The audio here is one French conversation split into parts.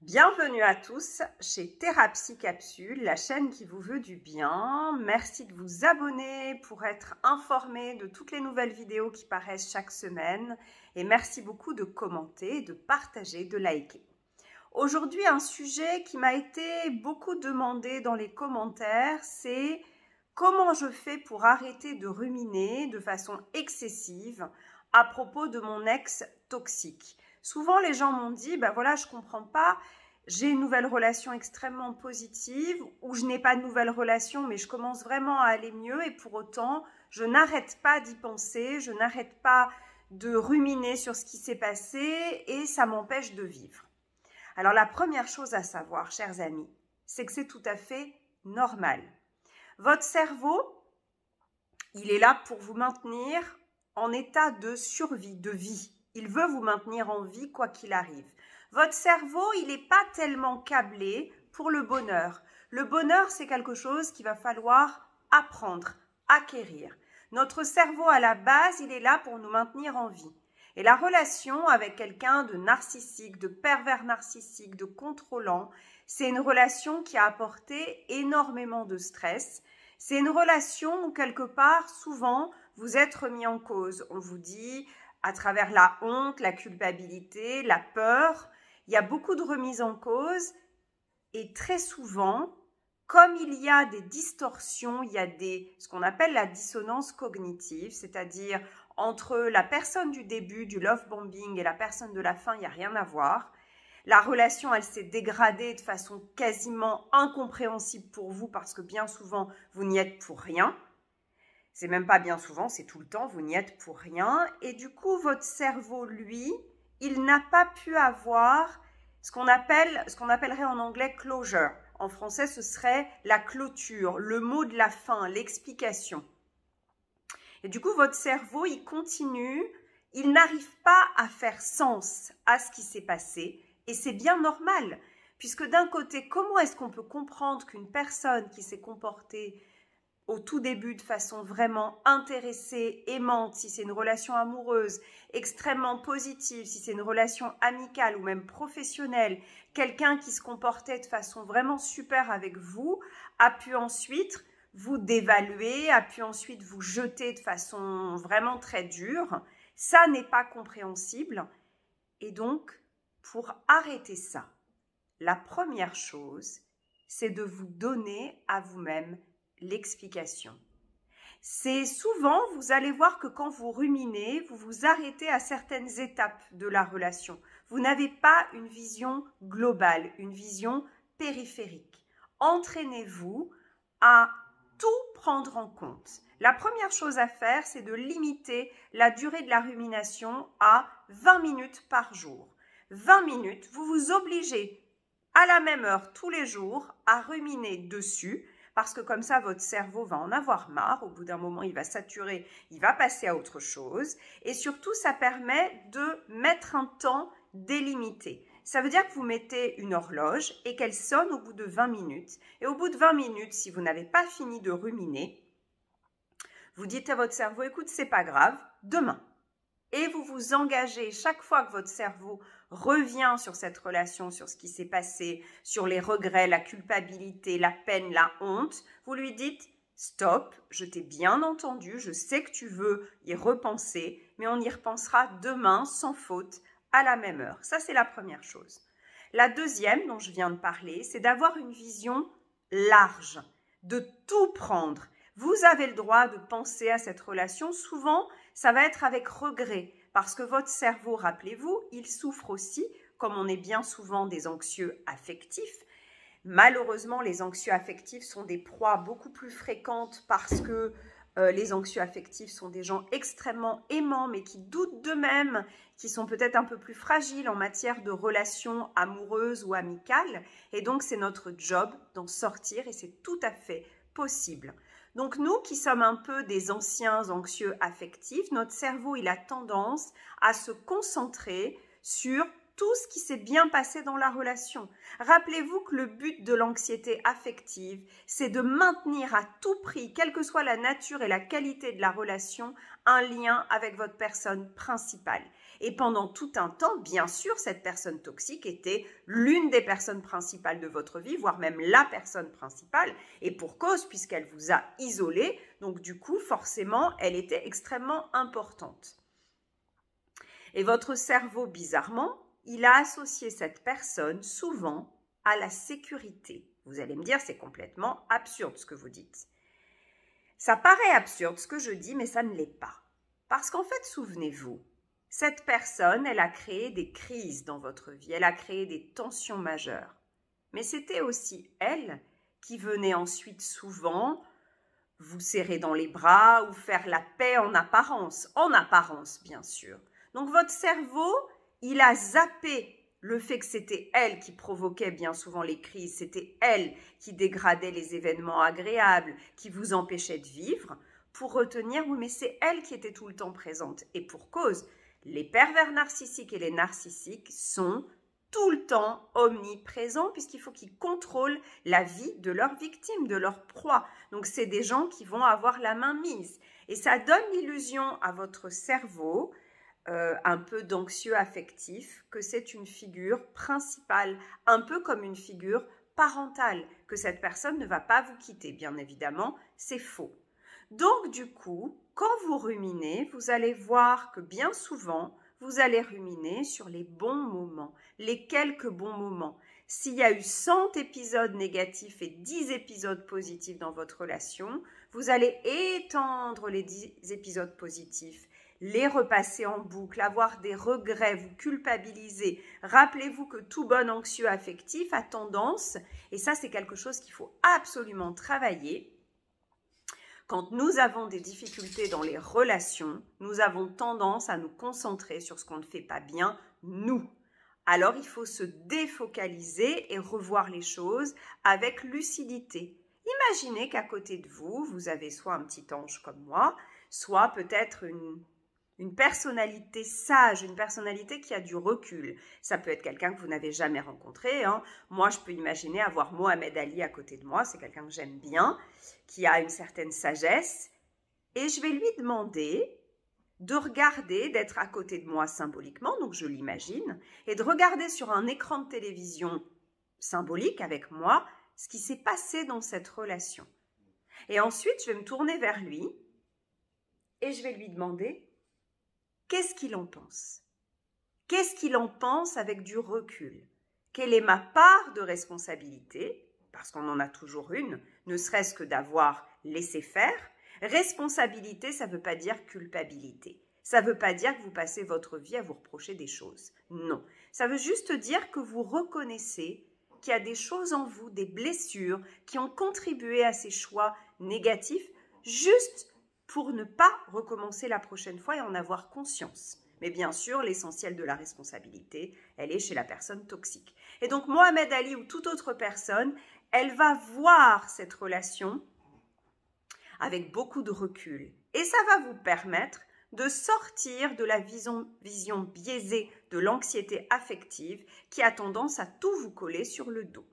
Bienvenue à tous chez Thérapie Capsule, la chaîne qui vous veut du bien. Merci de vous abonner pour être informé de toutes les nouvelles vidéos qui paraissent chaque semaine. Et merci beaucoup de commenter, de partager, de liker. Aujourd'hui, un sujet qui m'a été beaucoup demandé dans les commentaires, c'est comment je fais pour arrêter de ruminer de façon excessive à propos de mon ex toxique. Souvent, les gens m'ont dit, voilà, je comprends pas, j'ai une nouvelle relation extrêmement positive ou je n'ai pas de nouvelle relation, mais je commence vraiment à aller mieux et pour autant, je n'arrête pas d'y penser, je n'arrête pas de ruminer sur ce qui s'est passé et ça m'empêche de vivre. Alors, la première chose à savoir, chers amis, c'est que c'est tout à fait normal. Votre cerveau, il est là pour vous maintenir en état de survie, de vie. Il veut vous maintenir en vie quoi qu'il arrive. Votre cerveau, il n'est pas tellement câblé pour le bonheur. Le bonheur, c'est quelque chose qu'il va falloir apprendre, acquérir. Notre cerveau, à la base, il est là pour nous maintenir en vie. Et la relation avec quelqu'un de narcissique, de pervers narcissique, de contrôlant, c'est une relation qui a apporté énormément de stress. C'est une relation où, quelque part, souvent, vous êtes remis en cause. On vous dit, à travers la honte, la culpabilité, la peur, il y a beaucoup de remises en cause. Et très souvent, comme il y a des distorsions, il y a ce qu'on appelle la dissonance cognitive, c'est-à-dire entre la personne du début, du love bombing, et la personne de la fin, il n'y a rien à voir. La relation, elle s'est dégradée de façon quasiment incompréhensible pour vous parce que bien souvent, vous n'y êtes pour rien. C'est même pas bien souvent, c'est tout le temps, vous n'y êtes pour rien. Et du coup, votre cerveau, lui, il n'a pas pu avoir ce qu'on appellerait en anglais closure. En français, ce serait la clôture, le mot de la fin, l'explication. Et du coup, votre cerveau, il continue, il n'arrive pas à faire sens à ce qui s'est passé. Et c'est bien normal, puisque d'un côté, comment est-ce qu'on peut comprendre qu'une personne qui s'est comportée au tout début de façon vraiment intéressée, aimante, si c'est une relation amoureuse, extrêmement positive, si c'est une relation amicale ou même professionnelle, quelqu'un qui se comportait de façon vraiment super avec vous, a pu ensuite vous dévaluer, a pu ensuite vous jeter de façon vraiment très dure. Ça n'est pas compréhensible. Et donc, pour arrêter ça, la première chose, c'est de vous donner à vous-même l'explication. C'est souvent, vous allez voir que quand vous ruminez, vous vous arrêtez à certaines étapes de la relation. Vous n'avez pas une vision globale, une vision périphérique. Entraînez-vous à tout prendre en compte. La première chose à faire, c'est de limiter la durée de la rumination à 20 minutes par jour. 20 minutes, vous vous obligez à la même heure tous les jours à ruminer dessus parce que comme ça, votre cerveau va en avoir marre. Au bout d'un moment, il va saturer, il va passer à autre chose. Et surtout, ça permet de mettre un temps délimité. Ça veut dire que vous mettez une horloge et qu'elle sonne au bout de 20 minutes. Et au bout de 20 minutes, si vous n'avez pas fini de ruminer, vous dites à votre cerveau, écoute, c'est pas grave, demain. Et vous vous engagez chaque fois que votre cerveau revient sur cette relation, sur ce qui s'est passé, sur les regrets, la culpabilité, la peine, la honte, vous lui dites « Stop, je t'ai bien entendu, je sais que tu veux y repenser, mais on y repensera demain sans faute à la même heure. » Ça, c'est la première chose. La deuxième dont je viens de parler, c'est d'avoir une vision large, de tout prendre. Vous avez le droit de penser à cette relation. Souvent, ça va être avec regret parce que votre cerveau, rappelez-vous, il souffre aussi, comme on est bien souvent des anxieux affectifs. Malheureusement, les anxieux affectifs sont des proies beaucoup plus fréquentes parce que les anxieux affectifs sont des gens extrêmement aimants mais qui doutent d'eux-mêmes, qui sont peut-être un peu plus fragiles en matière de relations amoureuses ou amicales. Et donc, c'est notre job d'en sortir et c'est tout à fait possible. Donc nous qui sommes un peu des anciens anxieux affectifs, notre cerveau il a tendance à se concentrer sur tout ce qui s'est bien passé dans la relation. Rappelez-vous que le but de l'anxiété affective, c'est de maintenir à tout prix, quelle que soit la nature et la qualité de la relation, un lien avec votre personne principale. Et pendant tout un temps, bien sûr, cette personne toxique était l'une des personnes principales de votre vie, voire même la personne principale, et pour cause, puisqu'elle vous a isolé, donc du coup, forcément, elle était extrêmement importante. Et votre cerveau, bizarrement, il a associé cette personne souvent à la sécurité. Vous allez me dire, c'est complètement absurde ce que vous dites. Ça paraît absurde ce que je dis, mais ça ne l'est pas. Parce qu'en fait, souvenez-vous, cette personne, elle a créé des crises dans votre vie, elle a créé des tensions majeures. Mais c'était aussi elle qui venait ensuite souvent vous serrer dans les bras ou faire la paix en apparence bien sûr. Donc votre cerveau, il a zappé le fait que c'était elle qui provoquait bien souvent les crises, c'était elle qui dégradait les événements agréables, qui vous empêchait de vivre, pour retenir, oui mais c'est elle qui était tout le temps présente. Et pour cause, les pervers narcissiques et les narcissiques sont tout le temps omniprésents puisqu'il faut qu'ils contrôlent la vie de leurs victimes, de leurs proies. Donc c'est des gens qui vont avoir la main mise. Et ça donne l'illusion à votre cerveau, un peu d'anxieux affectif, que c'est une figure principale, un peu comme une figure parentale, que cette personne ne va pas vous quitter. Bien évidemment, c'est faux. Donc du coup, quand vous ruminez, vous allez voir que bien souvent, vous allez ruminer sur les bons moments, les quelques bons moments. S'il y a eu 100 épisodes négatifs et 10 épisodes positifs dans votre relation, vous allez étendre les 10 épisodes positifs, les repasser en boucle, avoir des regrets, vous culpabiliser. Rappelez-vous que tout bon anxieux affectif a tendance, et ça c'est quelque chose qu'il faut absolument travailler, quand nous avons des difficultés dans les relations, nous avons tendance à nous concentrer sur ce qu'on ne fait pas bien, nous. Alors, il faut se défocaliser et revoir les choses avec lucidité. Imaginez qu'à côté de vous, vous avez soit un petit ange comme moi, soit peut-être une personnalité sage, une personnalité qui a du recul. Ça peut être quelqu'un que vous n'avez jamais rencontré. Moi, je peux imaginer avoir Mohamed Ali à côté de moi. C'est quelqu'un que j'aime bien, qui a une certaine sagesse. Et je vais lui demander de regarder, d'être à côté de moi symboliquement, donc je l'imagine, et de regarder sur un écran de télévision symbolique avec moi ce qui s'est passé dans cette relation. Et ensuite, je vais me tourner vers lui et je vais lui demander qu'est-ce qu'il en pense? Qu'est-ce qu'il en pense avec du recul? Quelle est ma part de responsabilité? Parce qu'on en a toujours une, ne serait-ce que d'avoir laissé faire. Responsabilité, ça ne veut pas dire culpabilité. Ça ne veut pas dire que vous passez votre vie à vous reprocher des choses. Non. Ça veut juste dire que vous reconnaissez qu'il y a des choses en vous, des blessures qui ont contribué à ces choix négatifs, juste pour ne pas recommencer la prochaine fois et en avoir conscience. Mais bien sûr, l'essentiel de la responsabilité, elle est chez la personne toxique. Et donc, Mohamed Ali ou toute autre personne, elle va voir cette relation avec beaucoup de recul. Et ça va vous permettre de sortir de la vision biaisée de l'anxiété affective qui a tendance à tout vous coller sur le dos.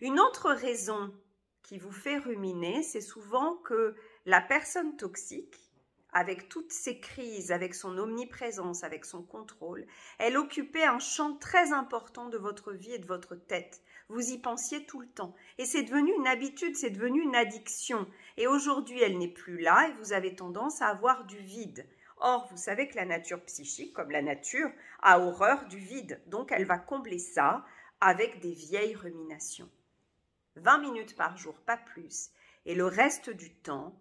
Une autre raison qui vous fait ruminer, c'est souvent que la personne toxique, avec toutes ses crises, avec son omniprésence, avec son contrôle, elle occupait un champ très important de votre vie et de votre tête. Vous y pensiez tout le temps. Et c'est devenu une habitude, c'est devenu une addiction. Et aujourd'hui, elle n'est plus là et vous avez tendance à avoir du vide. Or, vous savez que la nature psychique, comme la nature, a horreur du vide. Donc, elle va combler ça avec des vieilles ruminations. 20 minutes par jour, pas plus. Et le reste du temps,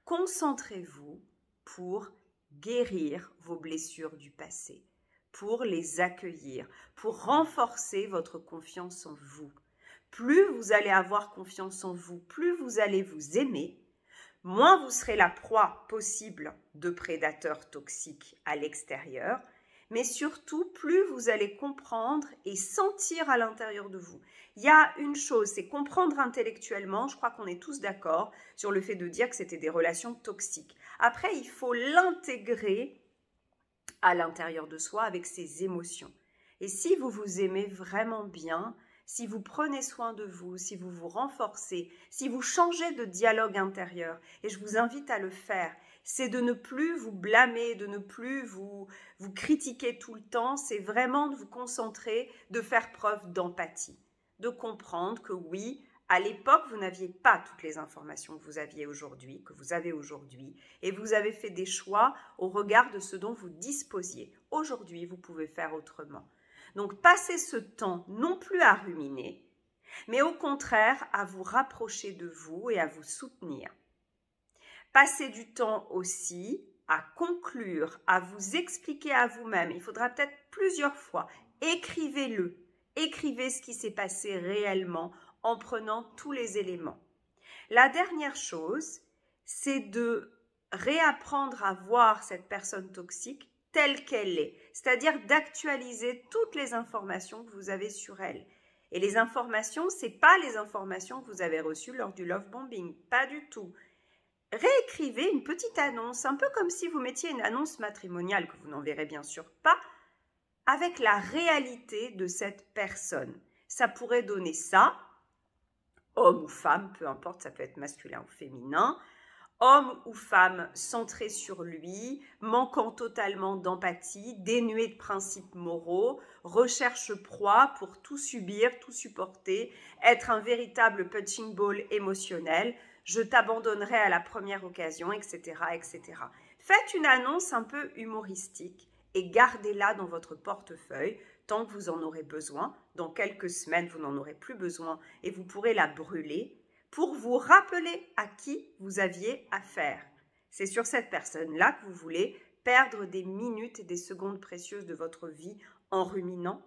concentrez-vous pour guérir vos blessures du passé, pour les accueillir, pour renforcer votre confiance en vous. Plus vous allez avoir confiance en vous, plus vous allez vous aimer, moins vous serez la proie possible de prédateurs toxiques à l'extérieur, mais surtout plus vous allez comprendre et sentir à l'intérieur de vous. Il y a une chose, c'est comprendre intellectuellement, je crois qu'on est tous d'accord sur le fait de dire que c'était des relations toxiques. Après, il faut l'intégrer à l'intérieur de soi avec ses émotions. Et si vous vous aimez vraiment bien, si vous prenez soin de vous, si vous vous renforcez, si vous changez de dialogue intérieur, et je vous invite à le faire, c'est de ne plus vous blâmer, de ne plus vous critiquer tout le temps, c'est vraiment de vous concentrer, de faire preuve d'empathie, de comprendre que oui, à l'époque, vous n'aviez pas toutes les informations que vous avez aujourd'hui, et vous avez fait des choix au regard de ce dont vous disposiez. Aujourd'hui, vous pouvez faire autrement. Donc, passez ce temps non plus à ruminer, mais au contraire à vous rapprocher de vous et à vous soutenir. Passez du temps aussi à conclure, à vous expliquer à vous-même. Il faudra peut-être plusieurs fois. Écrivez-le. Écrivez ce qui s'est passé réellement en prenant tous les éléments. La dernière chose, c'est de réapprendre à voir cette personne toxique telle qu'elle est, c'est-à-dire d'actualiser toutes les informations que vous avez sur elle. Et les informations, ce n'est pas les informations que vous avez reçues lors du love bombing, pas du tout. Réécrivez une petite annonce, un peu comme si vous mettiez une annonce matrimoniale, que vous n'enverrez bien sûr pas, avec la réalité de cette personne. Ça pourrait donner ça, homme ou femme, peu importe, ça peut être masculin ou féminin, homme ou femme centré sur lui, manquant totalement d'empathie, dénué de principes moraux, recherche proie pour tout subir, tout supporter, être un véritable punching ball émotionnel, je t'abandonnerai à la première occasion, etc., etc. Faites une annonce un peu humoristique et gardez-la dans votre portefeuille tant que vous en aurez besoin. Dans quelques semaines, vous n'en aurez plus besoin et vous pourrez la brûler pour vous rappeler à qui vous aviez affaire. C'est sur cette personne-là que vous voulez perdre des minutes et des secondes précieuses de votre vie en ruminant.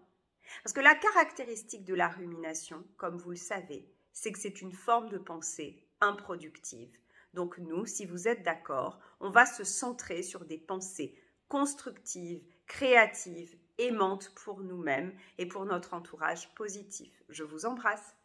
Parce que la caractéristique de la rumination, comme vous le savez, c'est que c'est une forme de pensée improductive. Donc nous, si vous êtes d'accord, on va se centrer sur des pensées constructives, créatives, aimantes pour nous-mêmes et pour notre entourage positif. Je vous embrasse.